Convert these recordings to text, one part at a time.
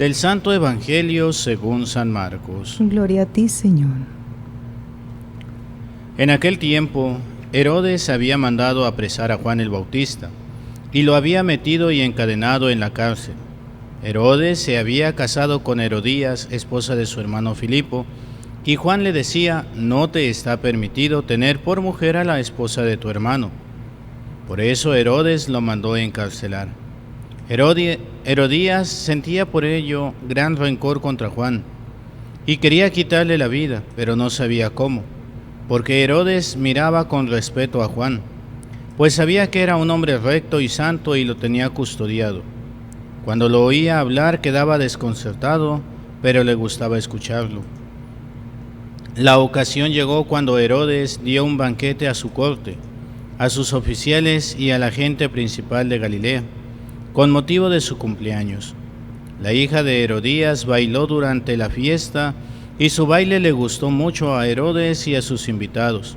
Del Santo Evangelio según San Marcos. Gloria a ti, Señor. En aquel tiempo, Herodes había mandado apresar a Juan el Bautista, y lo había metido y encadenado en la cárcel. Herodes se había casado con Herodías, esposa de su hermano Filipo, y Juan le decía: no te está permitido tener por mujer a la esposa de tu hermano. Por eso Herodes lo mandó encarcelar. Herodías sentía por ello gran rencor contra Juan, y quería quitarle la vida, pero no sabía cómo, porque Herodes miraba con respeto a Juan, pues sabía que era un hombre recto y santo y lo tenía custodiado. Cuando lo oía hablar quedaba desconcertado, pero le gustaba escucharlo. La ocasión llegó cuando Herodes dio un banquete a su corte, a sus oficiales y a la gente principal de Galilea, con motivo de su cumpleaños. La hija de Herodías bailó durante la fiesta, y su baile le gustó mucho a Herodes y a sus invitados.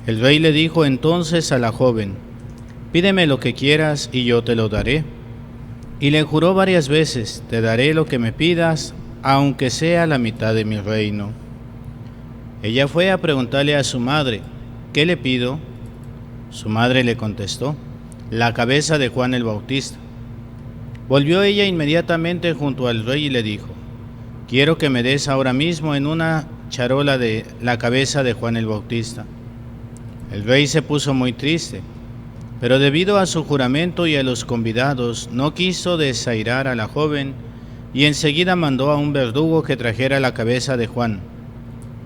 El rey le dijo entonces a la joven: pídeme lo que quieras y yo te lo daré. Y le juró varias veces: te daré lo que me pidas, aunque sea la mitad de mi reino. Ella fue a preguntarle a su madre: ¿qué le pido? Su madre le contestó: la cabeza de Juan el Bautista. Volvió ella inmediatamente junto al rey y le dijo: quiero que me des ahora mismo en una charola de la cabeza de Juan el Bautista. El rey se puso muy triste, pero debido a su juramento y a los convidados, no quiso desairar a la joven, y enseguida mandó a un verdugo que trajera la cabeza de Juan.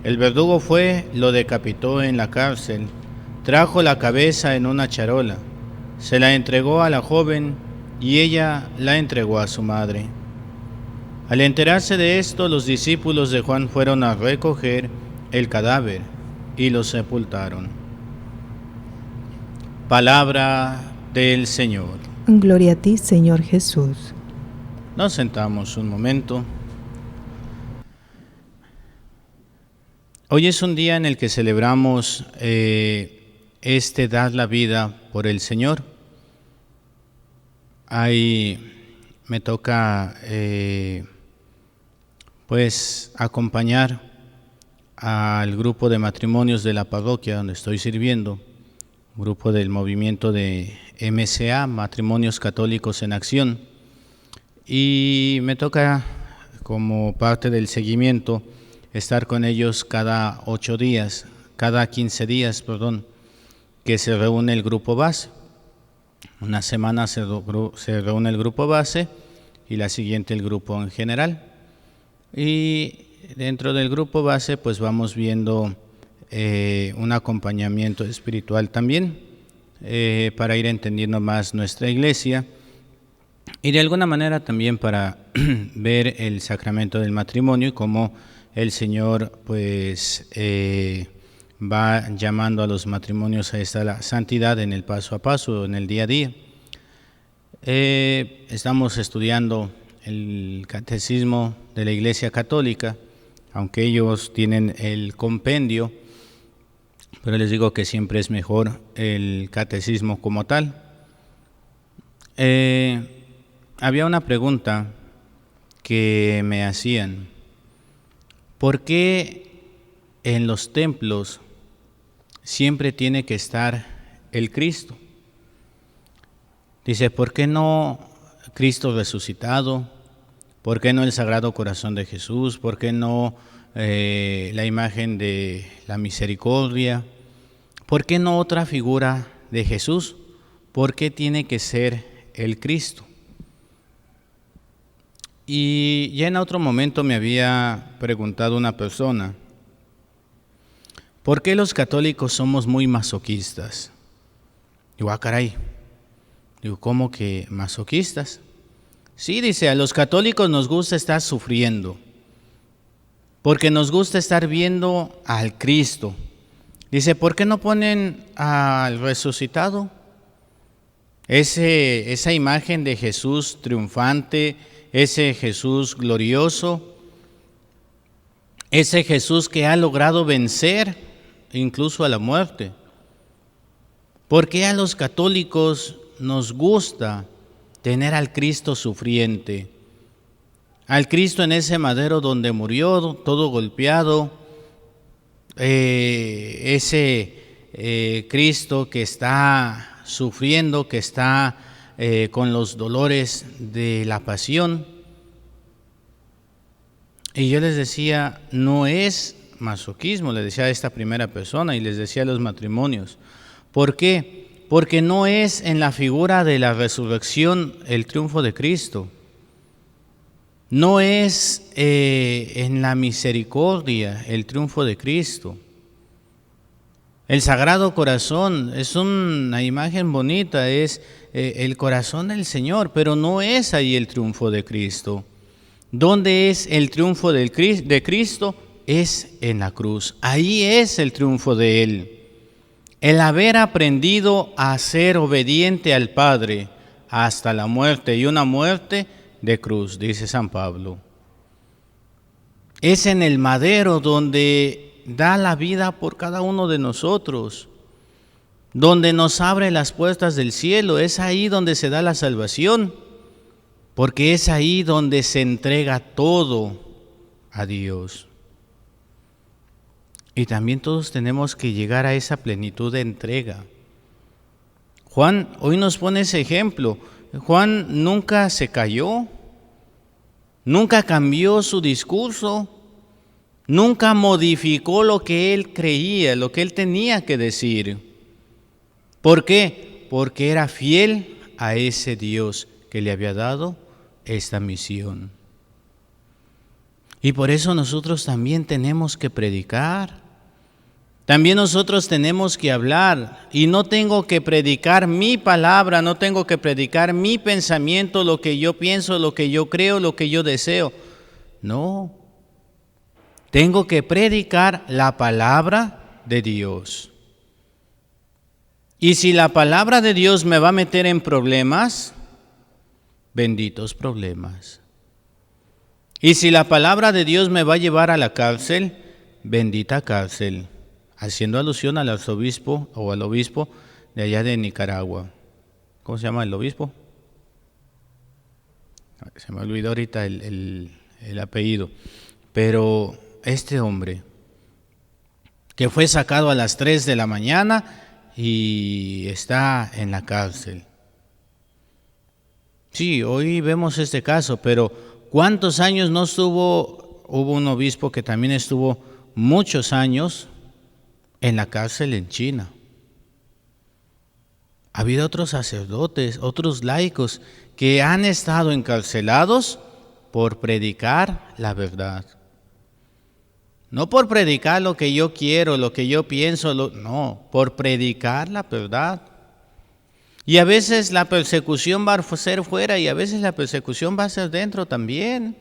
El verdugo fue, lo decapitó en la cárcel, trajo la cabeza en una charola, se la entregó a la joven y ella la entregó a su madre. Al enterarse de esto, los discípulos de Juan fueron a recoger el cadáver y lo sepultaron. Palabra del Señor. Gloria a ti, Señor Jesús. Nos sentamos un momento. Hoy es un día en el que celebramos dar la vida por el Señor. Ahí me toca acompañar al grupo de matrimonios de la parroquia donde estoy sirviendo, grupo del movimiento de MCA, Matrimonios Católicos en Acción, y me toca, como parte del seguimiento, estar con ellos cada 15 días, que se reúne el grupo base. Una semana se reúne el grupo base y la siguiente el grupo en general. Y dentro del grupo base pues vamos viendo un acompañamiento espiritual también para ir entendiendo más nuestra iglesia y de alguna manera también para ver el sacramento del matrimonio y cómo el Señor va llamando a los matrimonios a esta santidad en el paso a paso, en el día a día. Estamos estudiando el catecismo de la Iglesia Católica, aunque ellos tienen el compendio, pero les digo que siempre es mejor el catecismo como tal. Había una pregunta que me hacían: ¿por qué en los templos siempre tiene que estar el Cristo? Dice, ¿por qué no Cristo resucitado? ¿Por qué no el Sagrado Corazón de Jesús? ¿Por qué no la imagen de la misericordia? ¿Por qué no otra figura de Jesús? ¿Por qué tiene que ser el Cristo? Y ya en otro momento me había preguntado una persona: ¿por qué los católicos somos muy masoquistas? Digo, caray. Digo, ¿cómo que masoquistas? Sí, dice, a los católicos nos gusta estar sufriendo, porque nos gusta estar viendo al Cristo. Dice, ¿por qué no ponen al resucitado? Esa imagen de Jesús triunfante, ese Jesús glorioso, ese Jesús que ha logrado vencer incluso a la muerte. ¿Por qué a los católicos nos gusta tener al Cristo sufriente, al Cristo en ese madero donde murió, todo golpeado, ese Cristo que está sufriendo, que está con los dolores de la pasión. Y yo les decía, no es masoquismo, le decía a esta primera persona y les decía a los matrimonios. ¿Por qué? Porque no es en la figura de la resurrección el triunfo de Cristo. No es en la misericordia el triunfo de Cristo. El Sagrado Corazón es una imagen bonita, es el corazón del Señor, pero no es ahí el triunfo de Cristo. ¿Dónde es el triunfo de Cristo? Es en la cruz. Ahí es el triunfo de Él. El haber aprendido a ser obediente al Padre hasta la muerte, y una muerte de cruz, dice San Pablo. Es en el madero donde da la vida por cada uno de nosotros, donde nos abre las puertas del cielo. Es ahí donde se da la salvación, porque es ahí donde se entrega todo a Dios. Y también todos tenemos que llegar a esa plenitud de entrega. Juan hoy nos pone ese ejemplo. Juan nunca se cayó, nunca cambió su discurso, nunca modificó lo que él creía, lo que él tenía que decir. ¿Por qué? Porque era fiel a ese Dios que le había dado esta misión. Y por eso nosotros también tenemos que predicar. También nosotros tenemos que hablar, y no tengo que predicar mi palabra, no tengo que predicar mi pensamiento, lo que yo pienso, lo que yo creo, lo que yo deseo. No, tengo que predicar la palabra de Dios. Y si la palabra de Dios me va a meter en problemas, benditos problemas. Y si la palabra de Dios me va a llevar a la cárcel, bendita cárcel. Haciendo alusión al arzobispo o al obispo de allá de Nicaragua. ¿Cómo se llama el obispo? Se me olvidó ahorita el apellido. Pero este hombre que fue sacado a las 3 de la mañana y está en la cárcel. Sí, hoy vemos este caso, pero ¿cuántos años no estuvo? Hubo un obispo que también estuvo muchos años en la cárcel en China. Ha habido otros sacerdotes, otros laicos que han estado encarcelados por predicar la verdad. No por predicar lo que yo quiero, lo que yo pienso, no, por predicar la verdad. Y a veces la persecución va a ser fuera y a veces la persecución va a ser dentro también.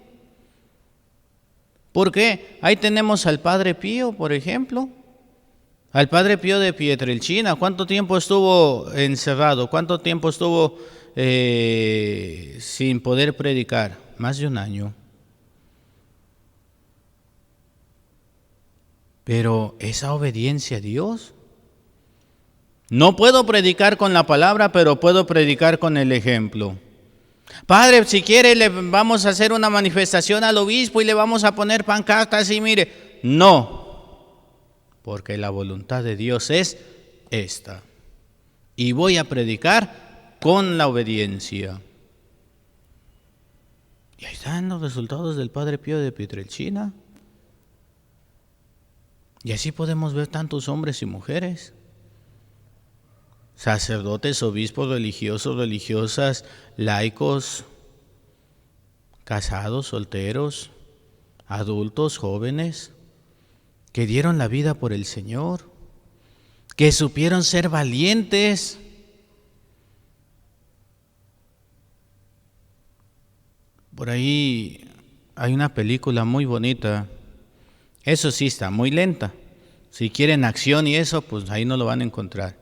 ¿Por qué? Ahí tenemos al Padre Pío, por ejemplo. Al Padre Pío de Pietrelcina, ¿cuánto tiempo estuvo encerrado? ¿Cuánto tiempo estuvo sin poder predicar? Más de un año. Pero esa obediencia a Dios. No puedo predicar con la palabra, pero puedo predicar con el ejemplo. Padre, si quiere le vamos a hacer una manifestación al obispo y le vamos a poner pancartas y mire, no. Porque la voluntad de Dios es esta. Y voy a predicar con la obediencia. Y ahí están los resultados del Padre Pío de Pietrelcina. Y así podemos ver tantos hombres y mujeres. Sacerdotes, obispos, religiosos, religiosas, laicos, casados, solteros, adultos, jóvenes, que dieron la vida por el Señor, que supieron ser valientes. Por ahí hay una película muy bonita, eso sí está muy lenta. Si quieren acción y eso, pues ahí no lo van a encontrar.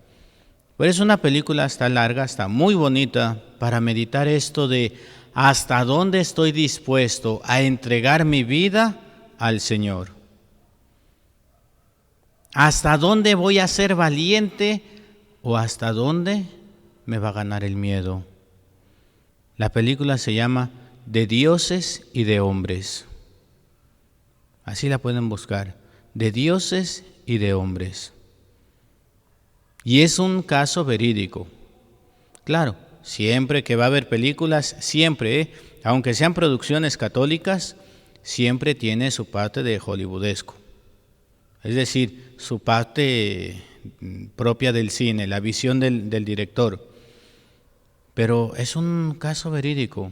Pero es una película, está larga, está muy bonita para meditar esto de hasta dónde estoy dispuesto a entregar mi vida al Señor. ¿Hasta dónde voy a ser valiente o hasta dónde me va a ganar el miedo? La película se llama de dioses y de hombres. Así la pueden buscar, de dioses y de hombres. Y es un caso verídico. Claro, siempre que va a haber películas, siempre, aunque sean producciones católicas, siempre tiene su parte de hollywoodesco. Es decir, su parte propia del cine, la visión del director. Pero es un caso verídico.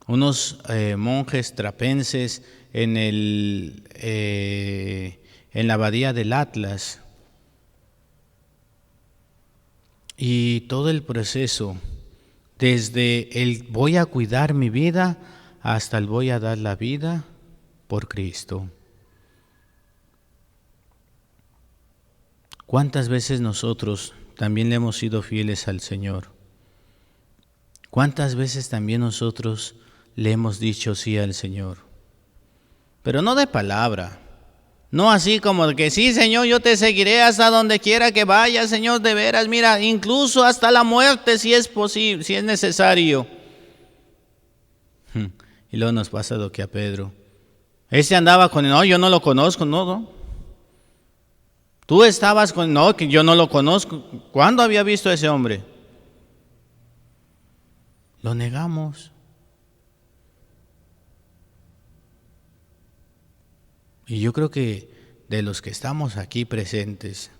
Unos monjes trapenses en la abadía del Atlas. Y todo el proceso, desde el voy a cuidar mi vida hasta el voy a dar la vida por Cristo. ¿Cuántas veces nosotros también le hemos sido fieles al Señor? ¿Cuántas veces también nosotros le hemos dicho sí al Señor? Pero no de palabra, no así como que sí, Señor, yo te seguiré hasta donde quiera que vayas, Señor, de veras, mira, incluso hasta la muerte si es posible, si es necesario. Y luego nos pasa lo que a Pedro. Ese andaba con, no, yo no lo conozco, no. Tú estabas con, no, que yo no lo conozco. ¿Cuándo había visto a ese hombre? Lo negamos. Y yo creo que de los que estamos aquí presentes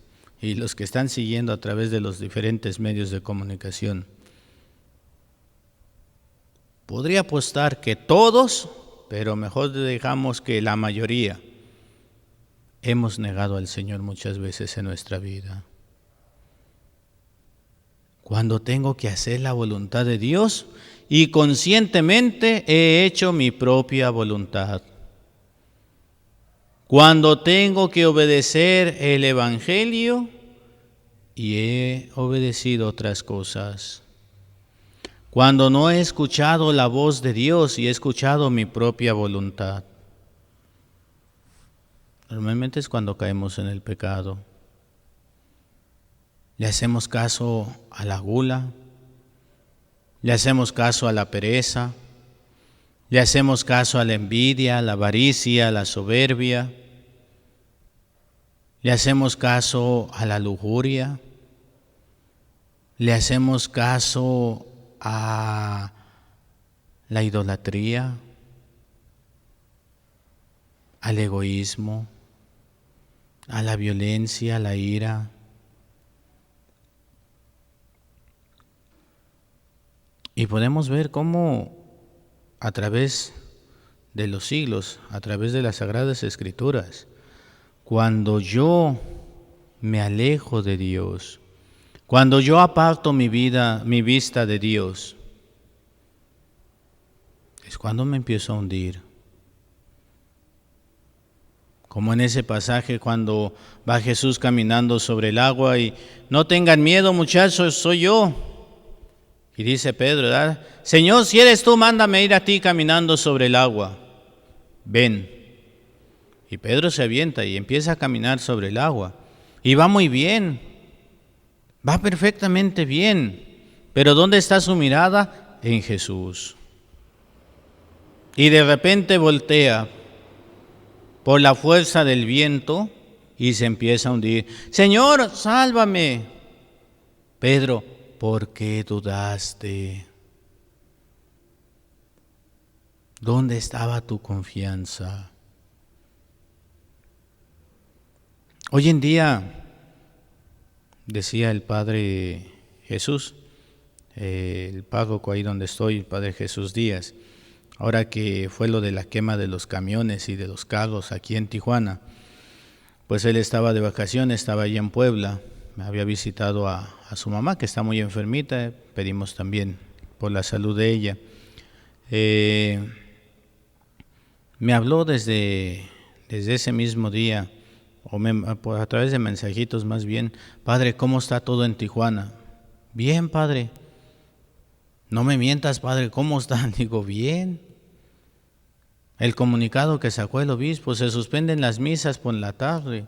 y los que están siguiendo a través de los diferentes medios de comunicación, podría apostar que todos, pero mejor dejamos que la mayoría, hemos negado al Señor muchas veces en nuestra vida. Cuando tengo que hacer la voluntad de Dios y conscientemente he hecho mi propia voluntad. Cuando tengo que obedecer el Evangelio y he obedecido otras cosas. Cuando no he escuchado la voz de Dios y he escuchado mi propia voluntad. Normalmente es cuando caemos en el pecado. Le hacemos caso a la gula, le hacemos caso a la pereza, le hacemos caso a la envidia, a la avaricia, a la soberbia, le hacemos caso a la lujuria, le hacemos caso a la idolatría, al egoísmo, a la violencia, a la ira. Y podemos ver cómo a través de los siglos, a través de las Sagradas Escrituras, cuando yo me alejo de Dios, cuando yo aparto mi vista de Dios, es cuando me empiezo a hundir. Como en ese pasaje cuando va Jesús caminando sobre el agua y no tengan miedo, muchachos, soy yo. Y dice Pedro, ¿verdad? Señor, si eres tú, mándame ir a ti caminando sobre el agua. Ven. Y Pedro se avienta y empieza a caminar sobre el agua. Y va muy bien. Va perfectamente bien. Pero ¿dónde está su mirada? En Jesús. Y de repente voltea por la fuerza del viento y se empieza a hundir. Señor, sálvame. Pedro, ¿por qué dudaste? ¿Dónde estaba tu confianza? Hoy en día, decía el Padre Jesús, el párroco ahí donde estoy, el Padre Jesús Díaz, ahora que fue lo de la quema de los camiones y de los carros aquí en Tijuana, pues él estaba de vacaciones, estaba allí en Puebla, había visitado a su mamá que está muy enfermita, pedimos también por la salud de ella. Me habló desde ese mismo día, a través de mensajitos más bien, Padre, ¿cómo está todo en Tijuana? Bien, Padre. No me mientas, Padre, ¿cómo está? Digo, bien. El comunicado que sacó el obispo, se suspenden las misas por la tarde.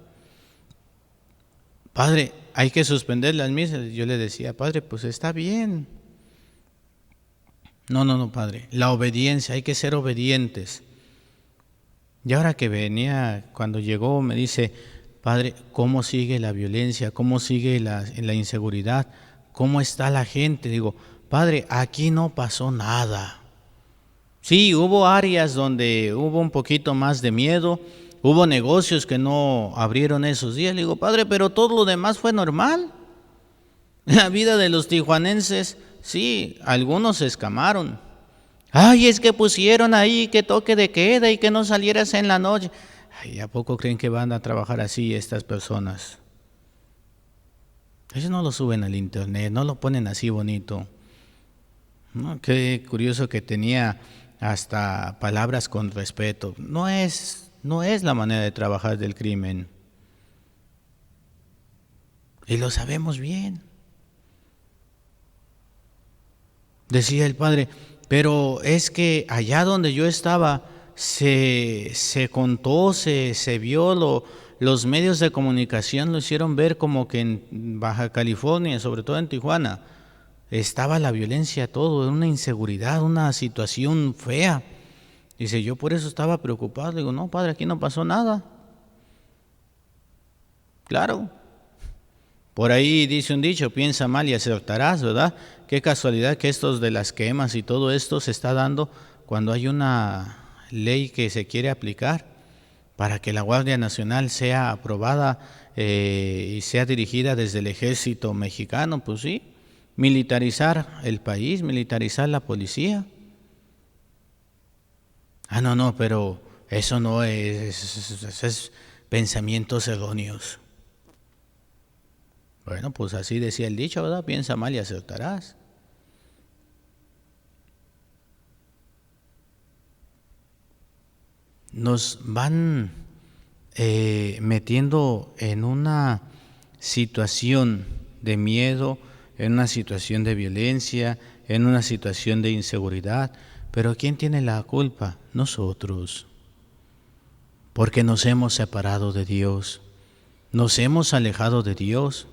Padre, hay que suspender las misas. Yo le decía, Padre, pues está bien. No, Padre. La obediencia, hay que ser obedientes. Y ahora que venía, cuando llegó, me dice, Padre, ¿cómo sigue la violencia? ¿Cómo sigue la inseguridad? ¿Cómo está la gente? Digo, Padre, aquí no pasó nada. Sí, hubo áreas donde hubo un poquito más de miedo, hubo negocios que no abrieron esos días. Le digo, Padre, pero todo lo demás fue normal. La vida de los tijuanenses, sí, algunos se escamaron. Ay, es que pusieron ahí que toque de queda y que no salieras en la noche. Ay, ¿a poco creen que van a trabajar así estas personas? Ellos no lo suben al internet, no lo ponen así bonito. ¿No? Qué curioso que tenía hasta palabras con respeto. No es la manera de trabajar del crimen. Y lo sabemos bien. Decía el padre, pero es que allá donde yo estaba se contó, se vio, los medios de comunicación lo hicieron ver como que en Baja California, sobre todo en Tijuana, estaba la violencia, todo, una inseguridad, una situación fea. Dice, yo por eso estaba preocupado. Le digo, no, padre, aquí no pasó nada. Claro. Por ahí dice un dicho, piensa mal y acertarás, ¿verdad? Qué casualidad que estos de las quemas y todo esto se está dando cuando hay una ley que se quiere aplicar para que la Guardia Nacional sea aprobada y sea dirigida desde el ejército mexicano. Pues sí, militarizar el país, militarizar la policía. No, pero eso no es pensamientos erróneos. Bueno, pues así decía el dicho, ¿verdad? Piensa mal y acertarás. Nos van metiendo en una situación de miedo, en una situación de violencia, en una situación de inseguridad. Pero ¿quién tiene la culpa? Nosotros. Porque nos hemos separado de Dios, nos hemos alejado de Dios.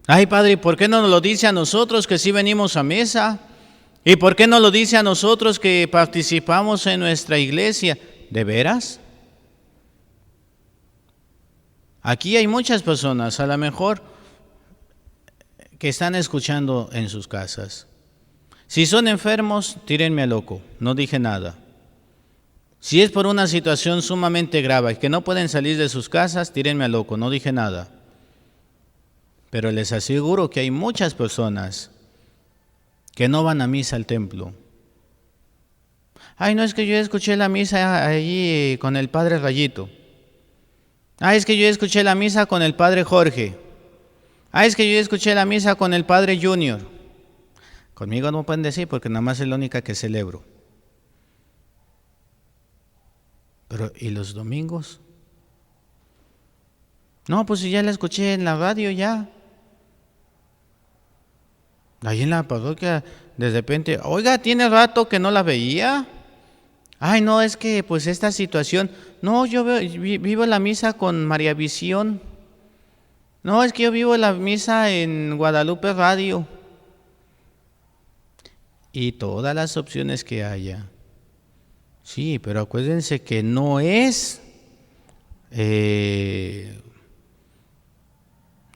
Ay, Padre, ¿por qué no nos lo dice a nosotros que sí venimos a misa? ¿Y por qué no lo dice a nosotros que participamos en nuestra iglesia? ¿De veras? Aquí hay muchas personas, a lo mejor, que están escuchando en sus casas. Si son enfermos, tírenme a loco, no dije nada. Si es por una situación sumamente grave, que no pueden salir de sus casas, tírenme a loco, no dije nada. Pero les aseguro que hay muchas personas que no van a misa al templo. Ay, no, es que yo escuché la misa allí con el padre Rayito. Ay, es que yo escuché la misa con el padre Jorge. Ay, es que yo escuché la misa con el padre Junior. Conmigo no pueden decir porque nada más es la única que celebro. Pero, ¿y los domingos? No, pues si ya la escuché en la radio ya. Ahí en la parroquia, de repente, oiga, tiene rato que no la veía. Ay, no, es que pues esta situación, no, yo vivo la misa con María Visión. No, es que yo vivo la misa en Guadalupe Radio. Y todas las opciones que haya. Sí, pero acuérdense que no es,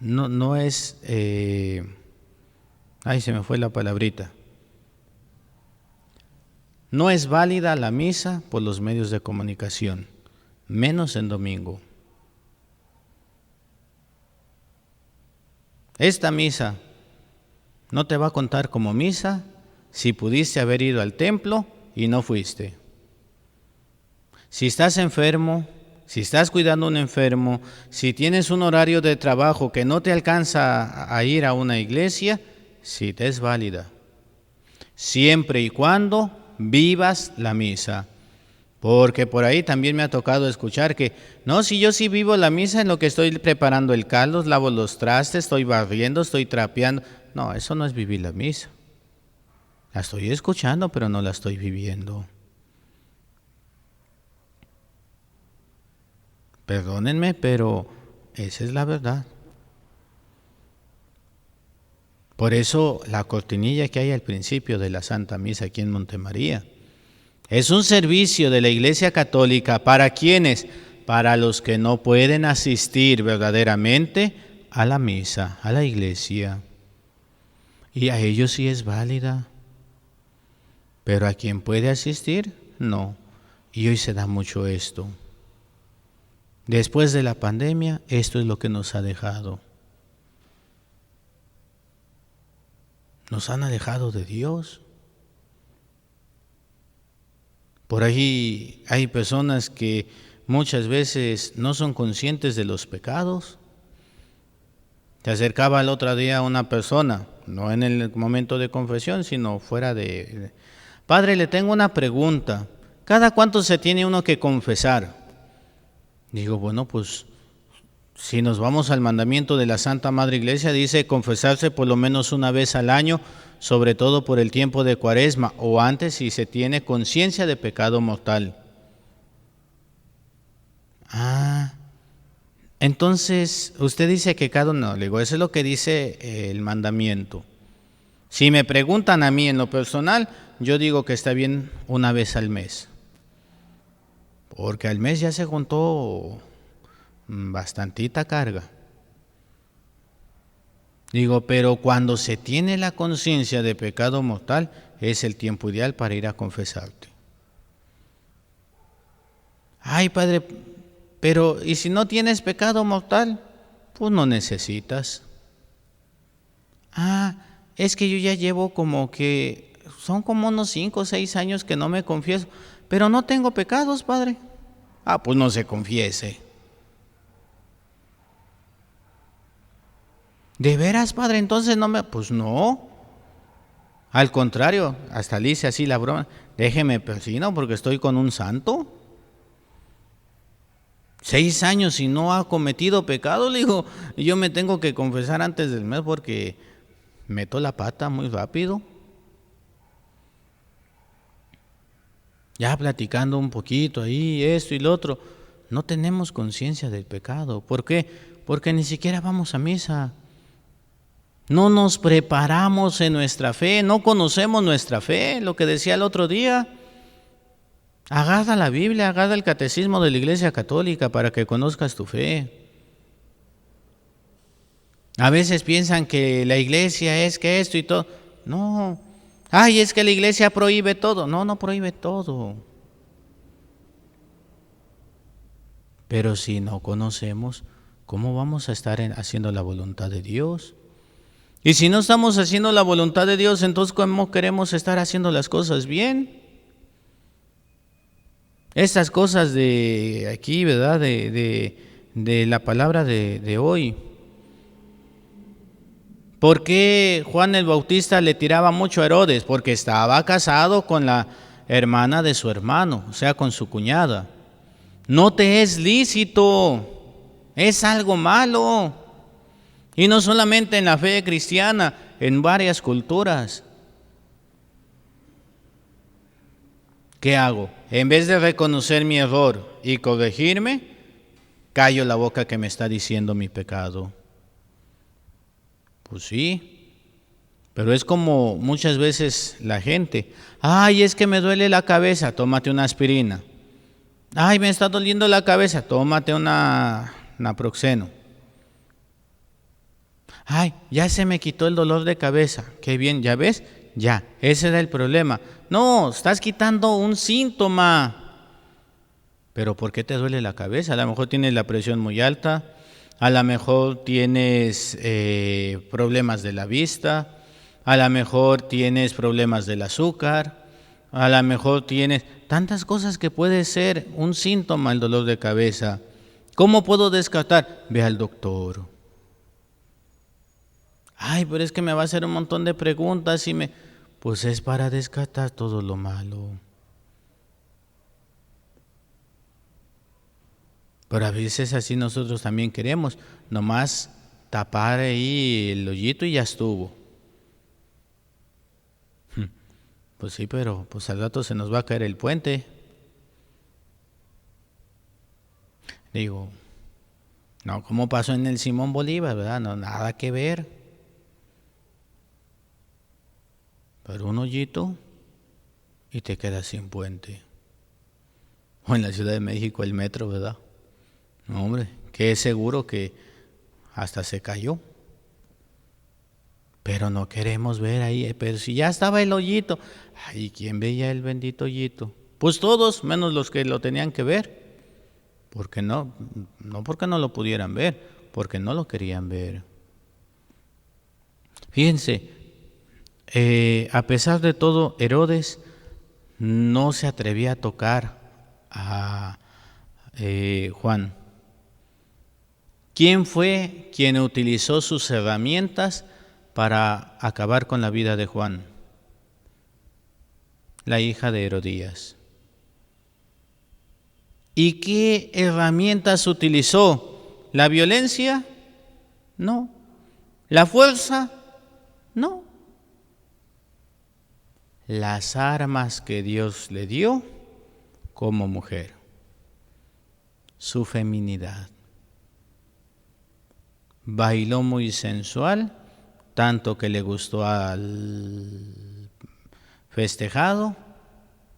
no es, ay, se me fue la palabrita. No es válida la misa por los medios de comunicación, menos en domingo. Esta misa no te va a contar como misa si pudiste haber ido al templo y no fuiste. Si estás enfermo, si estás cuidando a un enfermo, si tienes un horario de trabajo que no te alcanza a ir a una iglesia, sí te es válida. Siempre y cuando vivas la misa. Porque por ahí también me ha tocado escuchar que, no, si yo sí vivo la misa en lo que estoy preparando el caldo, lavo los trastes, estoy barriendo, estoy trapeando. No, eso no es vivir la misa. La estoy escuchando, pero no la estoy viviendo. Perdónenme, pero esa es la verdad. Por eso la cortinilla que hay al principio de la Santa Misa aquí en Montemaría es un servicio de la Iglesia Católica para quienes, para los que no pueden asistir verdaderamente a la misa, a la iglesia. Y a ellos sí es válida, pero a quien puede asistir, no. Y hoy se da mucho esto. Después de la pandemia, esto es lo que nos ha dejado. Nos han alejado de Dios. Por ahí hay personas que muchas veces no son conscientes de los pecados. Se acercaba el otro día una persona, no en el momento de confesión, sino fuera de... Padre, le tengo una pregunta. ¿Cada cuánto se tiene uno que confesar? Digo, bueno, pues si nos vamos al mandamiento de la Santa Madre Iglesia, dice confesarse por lo menos una vez al año, sobre todo por el tiempo de Cuaresma, o antes si se tiene conciencia de pecado mortal. Entonces, usted dice que cada uno, le digo, eso es lo que dice el mandamiento. Si me preguntan a mí en lo personal, yo digo que está bien una vez al mes. Porque al mes ya se juntó bastantita carga. Digo, pero cuando se tiene la conciencia de pecado mortal, es el tiempo ideal para ir a confesarte. Ay, Padre, pero ¿y si no tienes pecado mortal? Pues no necesitas. Es que yo ya llevo son como unos 5 o 6 años que no me confieso, pero no tengo pecados, Padre. Pues no se confiese. ¿De veras, Padre? Entonces pues no. Al contrario, hasta le hice así la broma. Déjeme persino porque estoy con un santo. 6 años y no ha cometido pecado, le digo, yo me tengo que confesar antes del mes porque meto la pata muy rápido. Ya platicando un poquito ahí, esto y lo otro, no tenemos conciencia del pecado. ¿Por qué? Porque ni siquiera vamos a misa. No nos preparamos en nuestra fe, no conocemos nuestra fe, lo que decía el otro día. Agarra la Biblia, agarra el catecismo de la Iglesia Católica para que conozcas tu fe. A veces piensan que la iglesia es que esto y todo. No. Es que la iglesia prohíbe todo. No, no prohíbe todo. Pero si no conocemos, ¿cómo vamos a estar haciendo la voluntad de Dios? Y si no estamos haciendo la voluntad de Dios, entonces ¿cómo queremos estar haciendo las cosas bien? Estas cosas de aquí, ¿verdad? De la palabra de hoy. ¿Por qué Juan el Bautista le tiraba mucho a Herodes? Porque estaba casado con la hermana de su hermano, o sea, con su cuñada. No te es lícito, es algo malo. Y no solamente en la fe cristiana, en varias culturas. ¿Qué hago? En vez de reconocer mi error y corregirme, callo la boca que me está diciendo mi pecado. Pues sí, pero es como muchas veces la gente. Es que me duele la cabeza, tómate una aspirina. Me está doliendo la cabeza, tómate una naproxeno. Ya se me quitó el dolor de cabeza. Qué bien, ¿ya ves? Ya, ese era el problema. No, estás quitando un síntoma. Pero ¿por qué te duele la cabeza? A lo mejor tienes la presión muy alta, a lo mejor tienes problemas de la vista, a lo mejor tienes problemas del azúcar, a lo mejor tienes tantas cosas que puede ser un síntoma el dolor de cabeza. ¿Cómo puedo descartar? Ve al doctor. Pero es que me va a hacer un montón de preguntas Pues es para descartar todo lo malo. Pero a veces así nosotros también queremos, nomás tapar ahí el hoyito y ya estuvo. Pues sí, pero pues al rato se nos va a caer el puente. Digo, no, como pasó en el Simón Bolívar, ¿verdad? No, nada que ver. pero un hoyito y te quedas sin puente. O en la Ciudad de México el metro, ¿verdad? No, hombre, que es seguro que hasta se cayó. Pero no queremos ver ahí, pero si ya estaba el hoyito. Ay, ¿quién veía el bendito hoyito? Pues todos, menos los que lo tenían que ver. Porque no porque no lo pudieran ver, porque no lo querían ver. Fíjense, a pesar de todo, Herodes no se atrevía a tocar a Juan. ¿Quién fue quien utilizó sus herramientas para acabar con la vida de Juan? La hija de Herodías. ¿Y qué herramientas utilizó? ¿La violencia? No. ¿La fuerza? No. Las armas que Dios le dio como mujer. Su feminidad. Bailó muy sensual, tanto que le gustó al festejado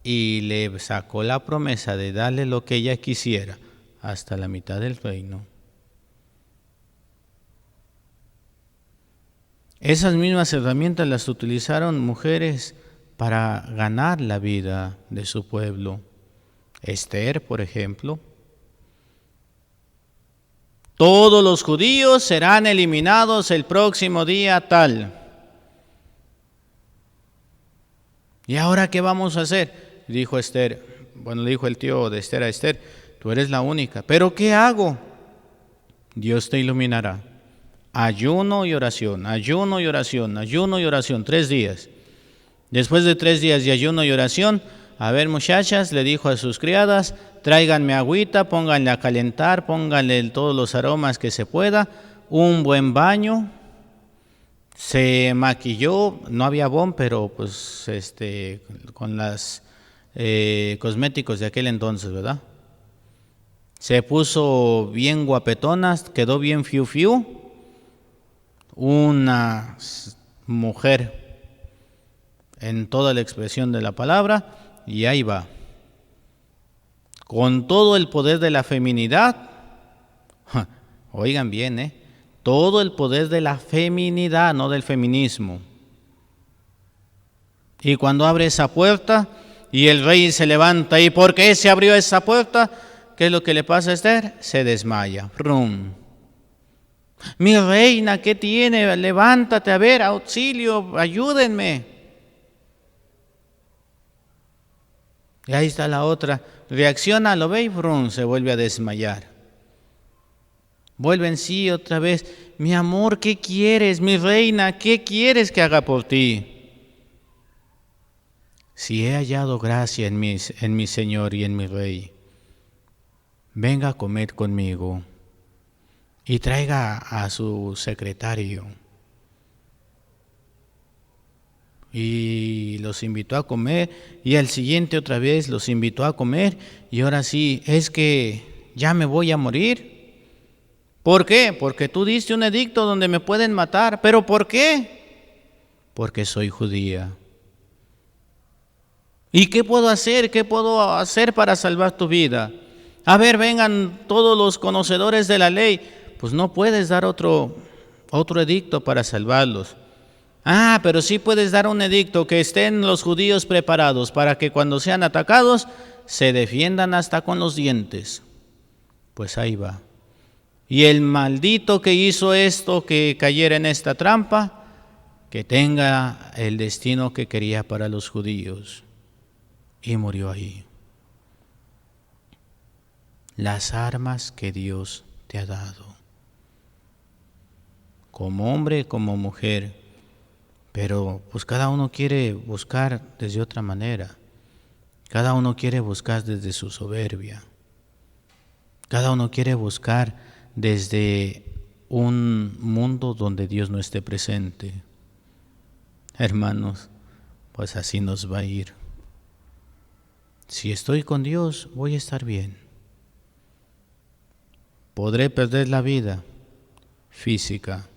y le sacó la promesa de darle lo que ella quisiera, hasta la mitad del reino. Esas mismas herramientas las utilizaron mujeres para ganar la vida de su pueblo. Esther, por ejemplo. Todos los judíos serán eliminados el próximo día tal. ¿Y ahora qué vamos a hacer? Dijo Esther, le dijo el tío de Esther a Esther, tú eres la única. ¿Pero qué hago? Dios te iluminará. Ayuno y oración, ayuno y oración, ayuno y oración, 3 días. Después de 3 días de ayuno y oración, a ver muchachas, le dijo a sus criadas, tráiganme agüita, pónganle a calentar, pónganle todos los aromas que se pueda, un buen baño. Se maquilló, no había bon, pero pues con las cosméticos de aquel entonces, ¿verdad? Se puso bien guapetona, quedó bien fiu fiu. Una mujer en toda la expresión de la palabra, y ahí va. Con todo el poder de la feminidad, oigan bien, todo el poder de la feminidad, no del feminismo. Y cuando abre esa puerta y el rey se levanta, ¿y por qué se abrió esa puerta? ¿Qué es lo que le pasa a Esther? Se desmaya. ¡Rum! Mi reina, ¿qué tiene? Levántate, a ver, auxilio, ayúdenme. Y ahí está la otra. Reacciona, lo ve y ¡brum! Se vuelve a desmayar. Vuelve en sí otra vez. Mi amor, ¿qué quieres? Mi reina, ¿qué quieres que haga por ti? Si he hallado gracia en mi Señor y en mi Rey, venga a comer conmigo y traiga a su secretario. Y los invitó a comer, y al siguiente otra vez los invitó a comer, y ahora sí, es que ya me voy a morir. ¿Por qué? Porque tú diste un edicto donde me pueden matar. ¿Pero por qué? Porque soy judía. ¿Y qué puedo hacer? ¿Qué puedo hacer para salvar tu vida? A ver, vengan todos los conocedores de la ley. Pues no puedes dar otro edicto para salvarlos. Pero sí puedes dar un edicto que estén los judíos preparados para que cuando sean atacados se defiendan hasta con los dientes. Pues ahí va. Y el maldito que hizo esto, que cayera en esta trampa, que tenga el destino que quería para los judíos. Y murió ahí. Las armas que Dios te ha dado, como hombre, como mujer, pero pues cada uno quiere buscar desde otra manera. Cada uno quiere buscar desde su soberbia. Cada uno quiere buscar desde un mundo donde Dios no esté presente. Hermanos, pues así nos va a ir. Si estoy con Dios, voy a estar bien. Podré perder la vida física.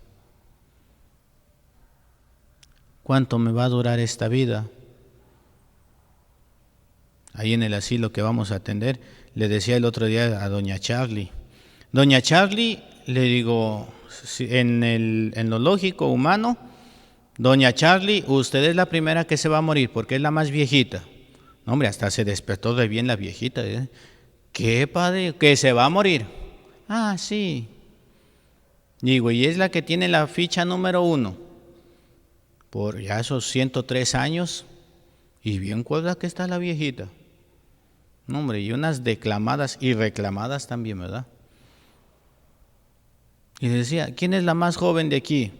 ¿cuánto me va a durar esta vida? Ahí en el asilo que vamos a atender, le decía el otro día a doña Charlie. Doña Charlie, le digo, en lo lógico humano, doña Charlie, usted es la primera que se va a morir porque es la más viejita. No, hombre, hasta se despertó de bien la viejita. ¿Qué, padre? ¿Que se va a morir? Ah, sí. Digo, y es la que tiene la ficha número 1. Por ya esos 103 años. Y bien cuerda que está la viejita. No, hombre, y unas declamadas y reclamadas también, ¿verdad? Y decía, ¿quién es la más joven de aquí?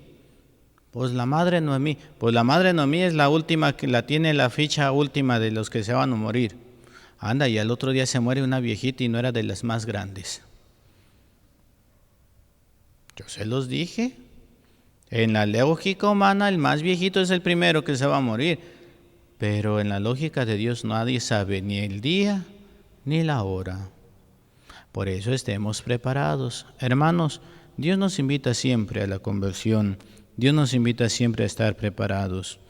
Pues la madre Noemí. Pues la madre Noemí es la última, que la tiene la ficha última de los que se van a morir. Anda, y al otro día se muere una viejita y no era de las más grandes. Yo se los dije. En la lógica humana, el más viejito es el primero que se va a morir. Pero en la lógica de Dios nadie sabe ni el día ni la hora. Por eso estemos preparados. Hermanos, Dios nos invita siempre a la conversión. Dios nos invita siempre a estar preparados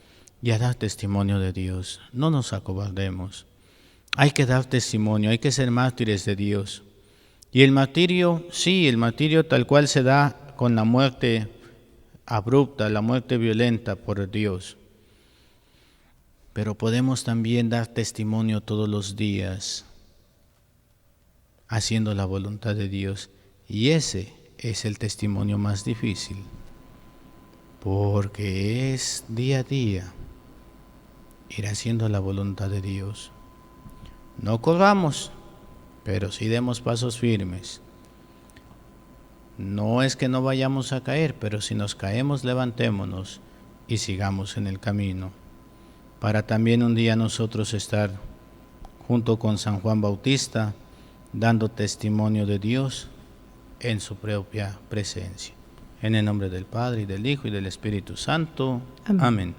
y a dar testimonio de Dios. No nos acobardemos. Hay que dar testimonio, hay que ser mártires de Dios. Y el martirio, sí, el martirio tal cual se da con la muerte abrupta, la muerte violenta por Dios. Pero podemos también dar testimonio todos los días, haciendo la voluntad de Dios. Y ese es el testimonio más difícil, porque es día a día ir haciendo la voluntad de Dios. No corramos, pero sí demos pasos firmes. No es que no vayamos a caer, pero si nos caemos, levantémonos y sigamos en el camino, para también un día nosotros estar junto con San Juan Bautista, dando testimonio de Dios en su propia presencia. En el nombre del Padre, y del Hijo, y del Espíritu Santo. Amén.